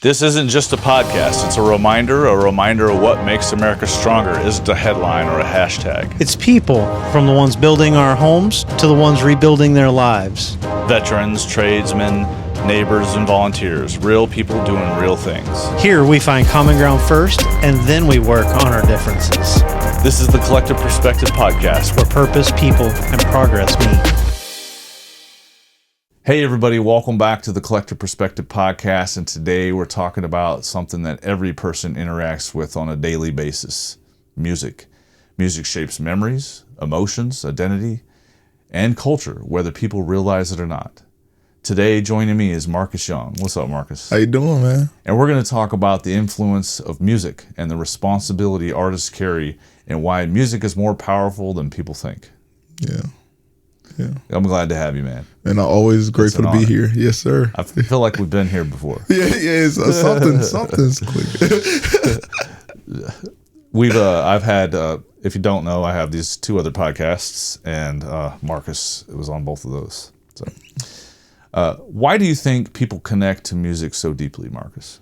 This isn't just a podcast, it's a reminder of what makes America stronger isn't a headline or a hashtag. It's people, from the ones building our homes to the ones rebuilding their lives. Veterans, tradesmen, neighbors, and volunteers. Real people doing real things. Here we find common ground first, and then we work on our differences. This is the Collective Perspective Podcast, where purpose, people, and progress meet. Hey everybody, welcome back to the Collective Perspective Podcast, and today we're talking about something that every person interacts with on a daily basis: music. Music shapes memories, emotions, identity, and culture, whether people realize it or not. Today, joining me is Marcus Young. What's up, Marcus? How you doing, man? And we're going to talk about the influence of music and the responsibility artists carry and why music is more powerful than people think. Yeah. I'm glad to have you, man. And I'm always grateful to be here. Yes, sir. I feel like we've been here before. Something's quick. I've had, if you don't know, I have these two other podcasts, and Marcus was on both of those. So, why do you think people connect to music so deeply, Marcus?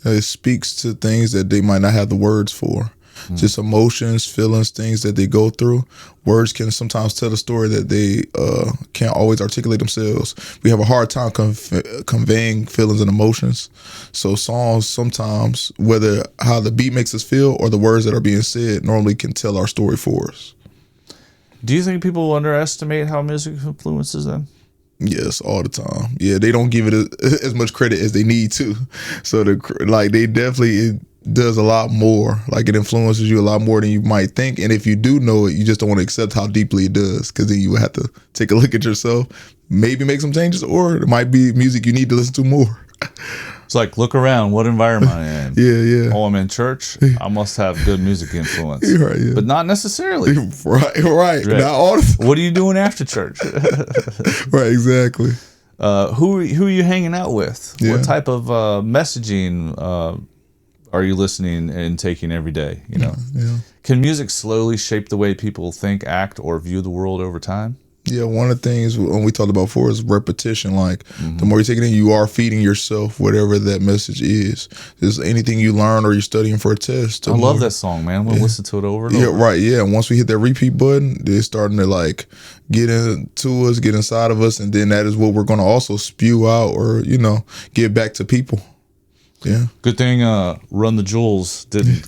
It speaks to things that they might not have the words for. Just emotions, feelings, things that they go through. Words can sometimes tell a story that they can't always articulate themselves. We have a hard time conveying feelings and emotions. So songs sometimes, whether how the beat makes us feel or the words that are being said, normally can tell our story for us. Do you think people underestimate how music influences them? Yes, all the time. Yeah, they don't give it as much credit as they need to. So they definitely... It does a lot more. Like, it influences you a lot more than you might think. And if you do know it, you just don't want to accept how deeply it does, because then you would have to take a look at yourself, maybe make some changes, or it might be music you need to listen to more. It's like, look around, what environment I'm in. Yeah. Oh, I'm in church. I must have good music influence. Right, yeah. But not necessarily. Right. Not all What are you doing after church? Right, exactly. Who are you hanging out with? Yeah. What type of messaging are you listening and taking every day? You know, Yeah. Can music slowly shape the way people think, act, or view the world over time? Yeah, one of the things when we talked about before is repetition. Like, the more you take it in, you are feeding yourself whatever that message is. There's anything you learn or you're studying for a test. I love that song, man. I'm going to listen to it over and over. Yeah, right. Yeah, and once we hit that repeat button, they're starting to like get into us, get inside of us, and then that is what we're going to also spew out or, give back to people. Yeah. Good thing Run the Jewels didn't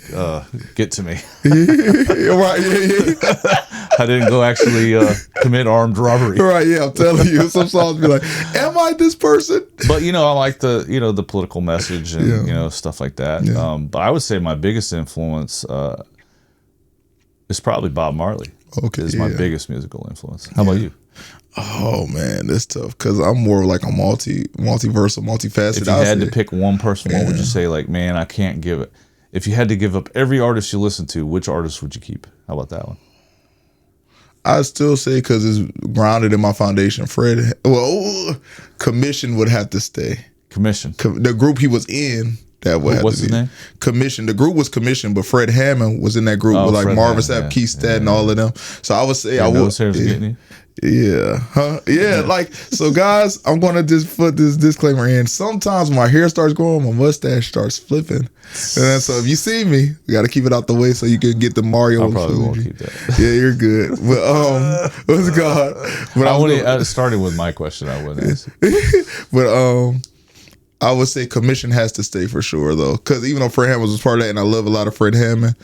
get to me. Right, yeah. I didn't go actually commit armed robbery. Right, yeah, I'm telling you. Some songs be like, am I this person? But, I like the political message and, stuff like that. Yeah. But I would say my biggest influence is probably Bob Marley. Okay, is my biggest musical influence. How about you? Oh man, that's tough because I'm more like a multiversal, multifaceted. If you had to pick one person, what would you say? Like, man, I can't give it. If you had to give up every artist you listen to, which artist would you keep? How about that one? I still say, because it's grounded in my foundation, Commission would have to stay. Commission. The group he was in. That would What's his name? Commission. The group was Commission, but Fred Hammond was in that group with like Fred Marvin Hammond, Sapp, Keith Stanton, all of them. So I would say I would. Getting you? Yeah. Huh? Yeah. Like, so guys, I'm going to just put this disclaimer in. Sometimes my hair starts growing, my mustache starts flipping. And then, so if you see me, you got to keep it out the way so you can get the Mario. I probably won't keep that. Yeah, you're good. But, what's God? But I started with my question. I wouldn't ask. But, I would say Commission has to stay for sure, though. Because even though Fred Hammond was part of that, and I love a lot of Fred Hammond,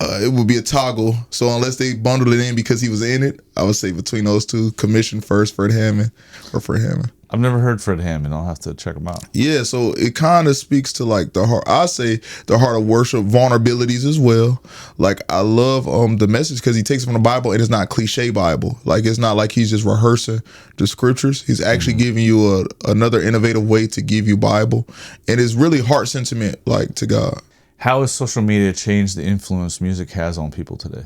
it would be a toggle. So unless they bundled it in because he was in it, I would say between those two, Commission first, Fred Hammond or Fred Hammond. I've never heard Fred Hammond. I'll have to check him out. Yeah, so it kind of speaks to like the heart. I say the heart of worship, vulnerabilities as well. Like, I love the message because he takes it from the Bible, and it's not cliche Bible. Like, it's not like he's just rehearsing the scriptures. He's actually giving you another innovative way to give you Bible, and it's really heart sentiment, like, to God. How has social media changed the influence music has on people today?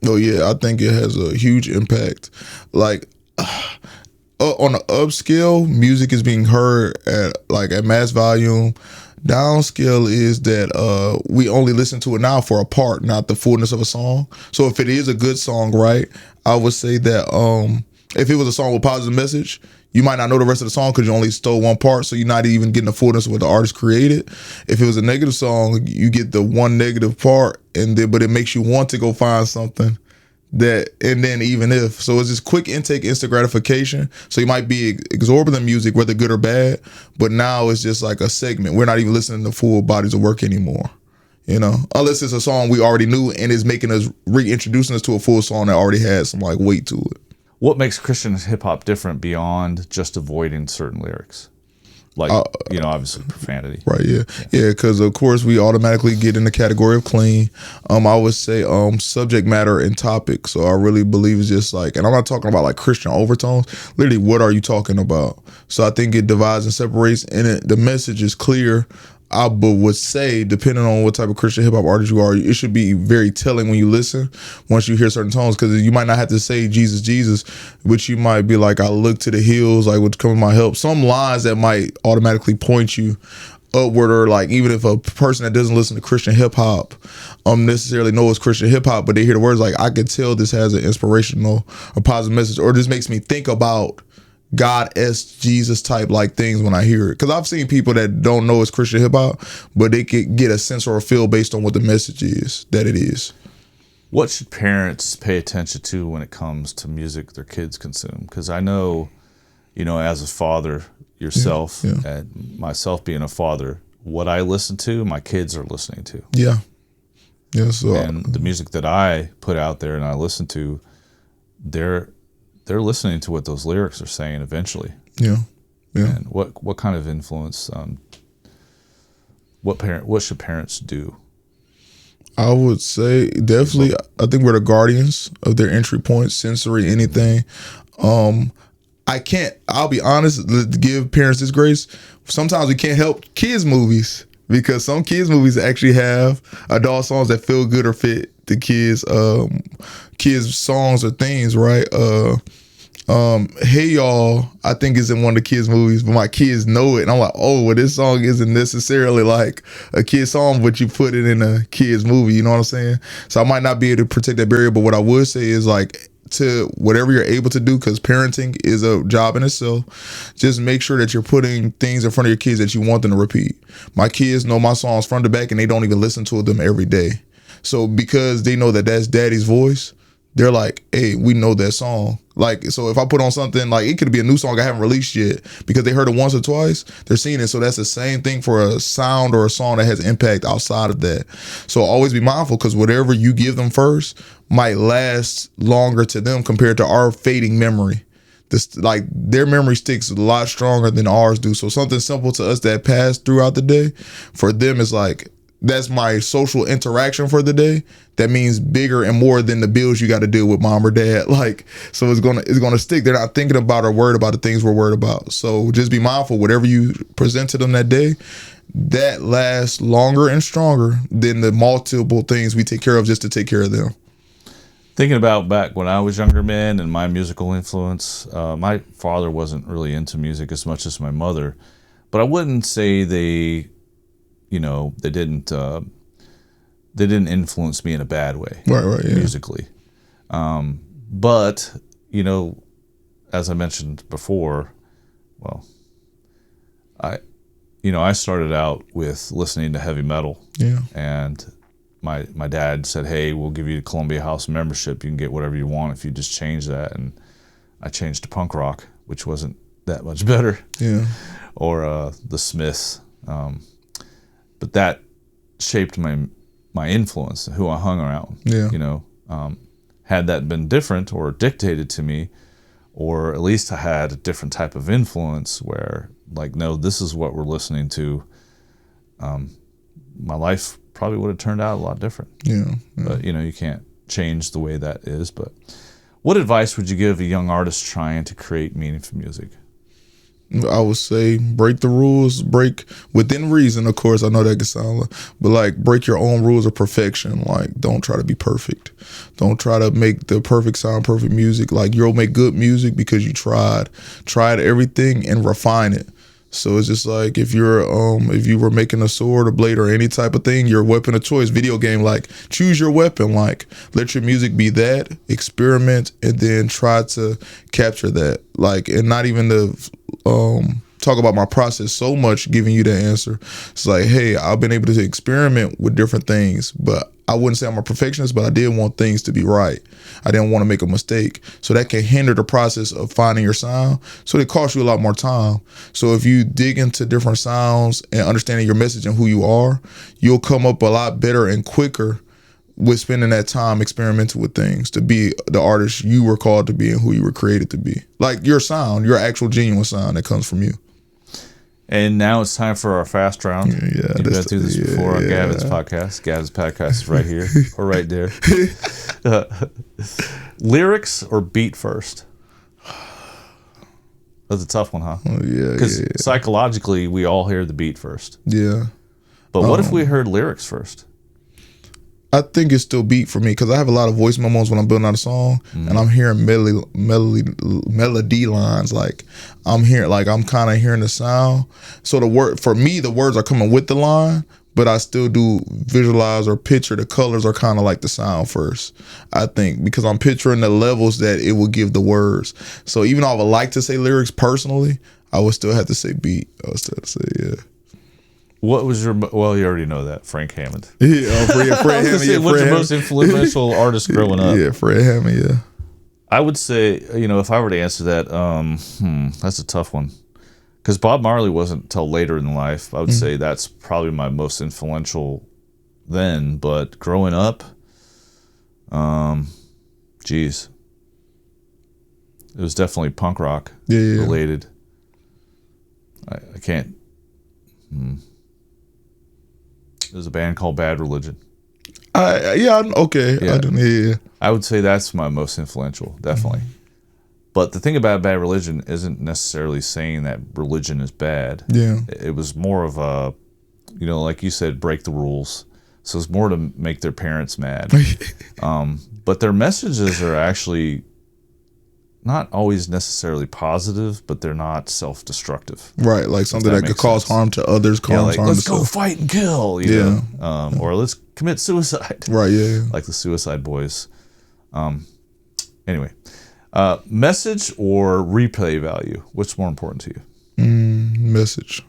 Oh yeah, I think it has a huge impact. Like, on the upscale, music is being heard at mass volume. Downscale is that we only listen to it now for a part, not the fullness of a song. So if it is a good song, right, I would say that if it was a song with positive message, You might not know the rest of the song because you only stole one part, so you're not even getting the fullness of what the artist created. If it was a negative song, you get the one negative part, but it makes you want to go find something that, and then even if, so it's just quick intake, instant gratification. So you might be exorbitant music, whether good or bad, but now it's just like a segment. We're not even listening to full bodies of work anymore. Unless it's a song we already knew and is making us reintroducing us to a full song that already has some like weight to it. What makes Christian hip hop different beyond just avoiding certain lyrics? Like, obviously profanity. Right, yeah. Yeah, because of course we automatically get in the category of clean. I would say subject matter and topic. So I really believe it's just like, and I'm not talking about like Christian overtones. Literally, what are you talking about? So I think it divides and separates, and the message is clear. I would say, depending on what type of Christian hip hop artist you are, it should be very telling when you listen, once you hear certain tones, because you might not have to say Jesus, Jesus, but you might be like, I look to the hills, like what's coming my help. Some lines that might automatically point you upward, or like even if a person that doesn't listen to Christian hip hop necessarily knows Christian hip hop, but they hear the words, like I could tell this has an inspirational or positive message, or this makes me think about God S Jesus type like things when I hear it. Because I've seen people that don't know it's Christian hip hop, but they could get a sense or a feel based on what the message is that it is. What should parents pay attention to when it comes to music their kids consume? Because I know, as a father yourself, and myself being a father, what I listen to, my kids are listening to. Yeah. So, and the music that I put out there and I listen to, they're listening to what those lyrics are saying eventually. Yeah. And what kind of influence? What should parents do? I would say definitely. I think we're the guardians of their entry points, sensory, anything. I'll be honest, to give parents this grace. Sometimes we can't help kids movies, because some kids movies actually have adult songs that feel good or fit the kids songs or things, right? Hey Y'all, I think is in one of the kids movies, but my kids know it, and I'm like, oh, well, this song isn't necessarily like a kid's song, but you put it in a kid's movie, you know what I'm saying? So I might not be able to protect that barrier, but what I would say is like, to whatever you're able to do, because parenting is a job in itself, just make sure that you're putting things in front of your kids that you want them to repeat. My kids know my songs front to back, and they don't even listen to them every day. So because they know that that's daddy's voice, they're like, hey, we know that song. Like, so if I put on something, like it could be a new song I haven't released yet, because they heard it once or twice, they're seeing it. So that's the same thing for a sound or a song that has impact outside of that. So always be mindful, because whatever you give them first might last longer to them compared to our fading memory. Like their memory sticks a lot stronger than ours do. So something simple to us that passed throughout the day, for them is like, that's my social interaction for the day. That means bigger and more than the bills you got to deal with mom or dad. Like, so it's gonna stick. They're not thinking about or worried about the things we're worried about. So just be mindful. Whatever you present to them that day, that lasts longer and stronger than the multiple things we take care of just to take care of them. Thinking about back when I was younger, man, and my musical influence, my father wasn't really into music as much as my mother, but I wouldn't say they didn't influence me in a bad way, right, yeah. musically. But, as I mentioned before, well, I started out with listening to heavy metal. Yeah. And my dad said, hey, we'll give you the Columbia House membership. You can get whatever you want if you just change that. And I changed to punk rock, which wasn't that much better. Yeah. Or the Smiths. But that shaped my influence, who I hung around. Yeah. Had that been different or dictated to me, or at least I had a different type of influence where, like, no, this is what we're listening to, my life probably would have turned out a lot different. Yeah. But, you can't change the way that is. But what advice would you give a young artist trying to create meaningful music? I would say break the rules, break within reason. Of course, I know that can sound like, but like break your own rules of perfection. Like, don't try to be perfect. Don't try to make the perfect sound, perfect music. Like, you'll make good music because you tried everything and refine it. So it's just like if you were making a sword or blade or any type of thing, your weapon of choice, video game, like choose your weapon, like let your music be that, experiment, and then try to capture that. Like, and not even to talk about my process so much giving you the answer. It's like, hey, I've been able to experiment with different things, but I wouldn't say I'm a perfectionist, but I did want things to be right. I didn't want to make a mistake. So that can hinder the process of finding your sound. So it costs you a lot more time. So if you dig into different sounds and understanding your message and who you are, you'll come up a lot better and quicker with spending that time experimenting with things to be the artist you were called to be and who you were created to be. Like your sound, your actual genuine sound that comes from you. And now it's time for our fast round. Yeah, You've been through this before on Gavin's podcast. Gavin's podcast is right here or right there. Lyrics or beat first? That's a tough one, huh? Yeah, Because psychologically, we all hear the beat first. Yeah. But what if we heard lyrics first? I think it's still beat for me because I have a lot of voice memos when I'm building out a song, and I'm hearing melody lines. Like I'm kind of hearing the sound. So the words are coming with the line, but I still do visualize or picture the colors are kind of like the sound first. I think because I'm picturing the levels that it will give the words. So even though I would like to say lyrics personally, I would still have to say beat. I would still have to say yeah. What was your, well, you already know that, Frank Hammond. Yeah, Fred Hammond. What's your most influential artist growing up? Yeah, Fred Hammond, yeah. I would say, if I were to answer that, that's a tough one. Because Bob Marley wasn't until later in life. I would say that's probably my most influential then. But growing up, it was definitely punk rock related. I can't. There's a band called Bad Religion. Okay. Yeah. I would say that's my most influential, definitely. But the thing about Bad Religion isn't necessarily saying that religion is bad. Yeah. It was more of a, like you said, break the rules. So it's more to make their parents mad. But their messages are actually not always necessarily positive, but they're not self-destructive. Right, like something that could cause harm to others, cause harm let's to go self. fight and kill, you know? Or let's commit suicide. Right, yeah. Like the Suicide Boys. Anyway, message or replay value? What's more important to you? Message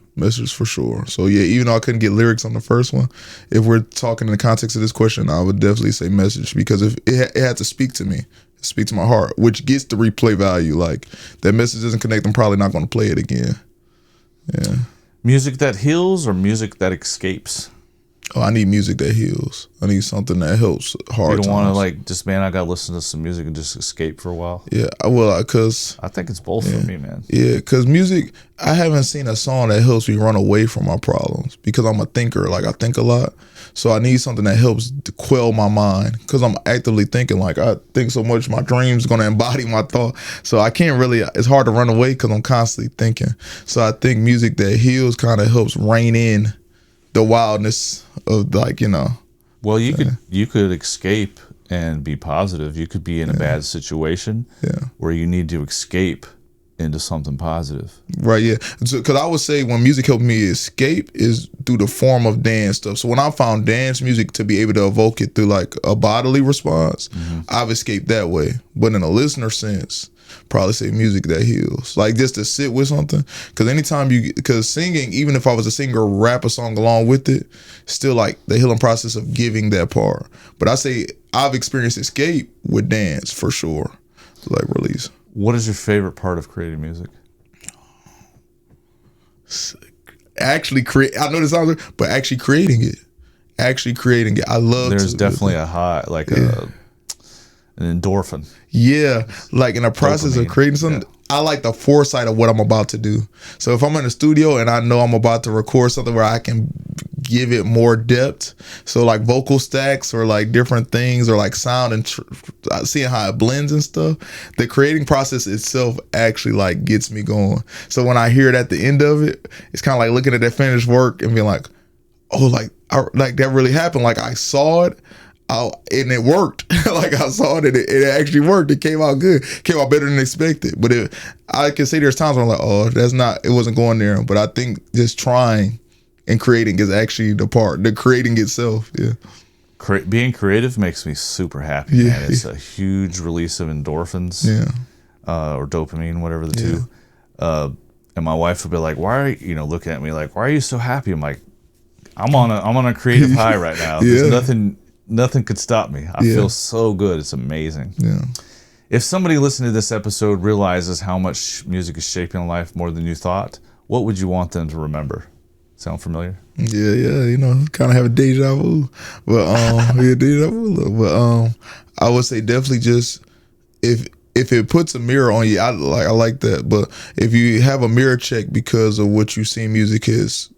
for sure. So yeah, even though I couldn't get lyrics on the first one, if we're talking in the context of this question, I would definitely say message because if it had to speak to me, speak to my heart, which gets the replay value. Like that message doesn't connect, I'm probably not going to play it again. Yeah. Music that heals or music that escapes? Oh, I need music that heals. I need something that helps hard. You don't want to I gotta listen to some music and just escape for a while. Yeah, I will, because I think it's both for me, man. Yeah, because music, I haven't seen a song that helps me run away from my problems because I'm a thinker. Like I think a lot, so I need something that helps to quell my mind because I'm actively thinking. Like I think so much, my dreams gonna embody my thought. So I can't really. It's hard to run away because I'm constantly thinking. So I think music that heals kind of helps rein in the wildness of Well, you could escape and be positive. You could be in a bad situation where you need to escape into something positive. Right, yeah. Because I would say when music helped me escape is through the form of dance stuff. So when I found dance music to be able to evoke it through like a bodily response, I've escaped that way. But in a listener sense, probably say music that heals, like just to sit with something. Because singing, even if I was a singer, rap a song along with it, still like the healing process of giving that part. But I say I've experienced escape with dance for sure, like release. What is your favorite part of creating music? Actually I know this sounds weird, but actually creating it. I love. There's definitely a high, like an endorphin. Yeah, like in the process of creating something, I like the foresight of what I'm about to do. So if I'm in the studio and I know I'm about to record something where I can give it more depth, so like vocal stacks or like different things or like sound and seeing how it blends and stuff, the creating process itself actually like gets me going. So when I hear it at the end of it, it's kind of like looking at that finished work and being like, oh, like that really happened. Like I saw it. and it worked. Like I saw it, and it actually worked. It came out good. Came out better than expected. But I can say there's times where I'm like, oh, it wasn't going there. But I think just trying and creating is actually the creating itself. Yeah. Being creative makes me super happy. Yeah. Man. It's a huge release of endorphins. Yeah. Or dopamine, whatever the two. And my wife would be like, "Why are you, looking at me like, why are you so happy?" I'm like, I'm on a creative high right now. Yeah. Nothing could stop me. I feel so good. It's amazing. Yeah. If somebody listening to this episode realizes how much music is shaping life more than you thought, what would you want them to remember? Sound familiar? Yeah, kind of have a deja vu, but deja vu. But I would say definitely just if it puts a mirror on you, I like that. But if you have a mirror check because of what you see music has,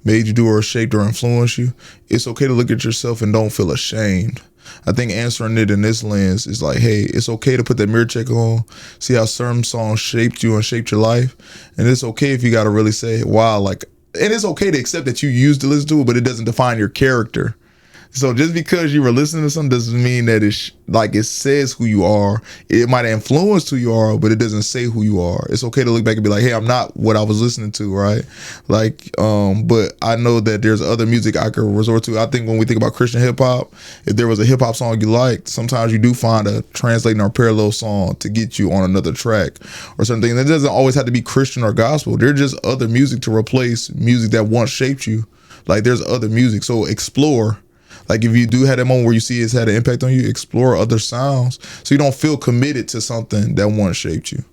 made you do or shaped or influenced you, it's okay to look at yourself and don't feel ashamed. I think answering it in this lens is like, hey, it's okay to put that mirror check on, see how certain songs shaped you and shaped your life. And it's okay if you got to really say, wow, and it's okay to accept that you used to listen to it, but it doesn't define your character. So just because you were listening to something doesn't mean that it says who you are. It might have influenced who you are, but it doesn't say who you are. It's okay to look back and be like, hey, I'm not what I was listening to, right? But I know that there's other music I could resort to. I think when we think about Christian hip hop, if there was a hip hop song you liked, sometimes you do find a translating or parallel song to get you on another track or something. It doesn't always have to be Christian or gospel. There's just other music to replace music that once shaped you. Like there's other music. So explore. Like if you do have that moment where you see it's had an impact on you, explore other sounds so you don't feel committed to something that once shaped you.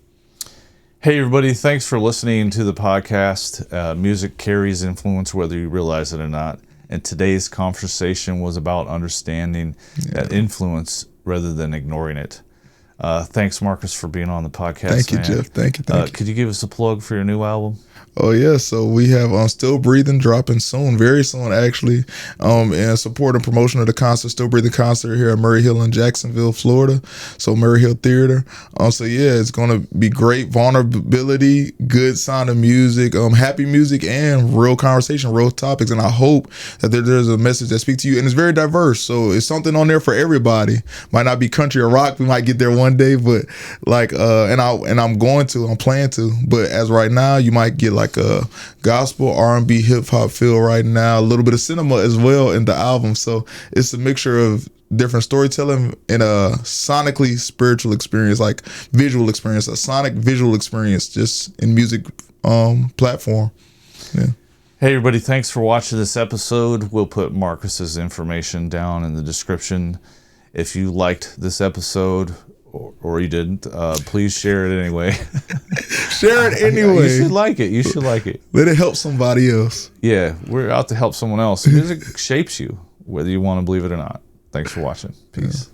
Hey everybody, thanks for listening to the podcast. Music carries influence whether you realize it or not. And today's conversation was about understanding that influence rather than ignoring it. Thanks, Marcus, for being on the podcast. Thank you, Jeff. Thank you. Could you give us a plug for your new album? Oh yeah, so we have Still Breathing dropping soon, very soon actually, in support and promotion of the concert, Still Breathing concert here at Murray Hill in Jacksonville, Florida. So Murray Hill Theater. So yeah, it's gonna be great vulnerability, good sound of music, happy music, and real conversation, real topics. And I hope that there's a message that speaks to you, and it's very diverse. So it's something on there for everybody. Might not be country or rock. We might get there one day, but I'm planning to. But as right now, you might get like a gospel, R&B, hip hop feel right now, a little bit of cinema as well in the album. So it's a mixture of different storytelling and a sonically spiritual experience, like visual experience, a sonic visual experience just in music platform. Yeah. Hey everybody, thanks for watching this episode. We'll put Marcus's information down in the description. If you liked this episode or you didn't, please share it anyway. Share it anyway. You should like it. You should like it. Let it help somebody else. Yeah, we're out to help someone else. Music shapes you, whether you want to believe it or not. Thanks for watching. Peace.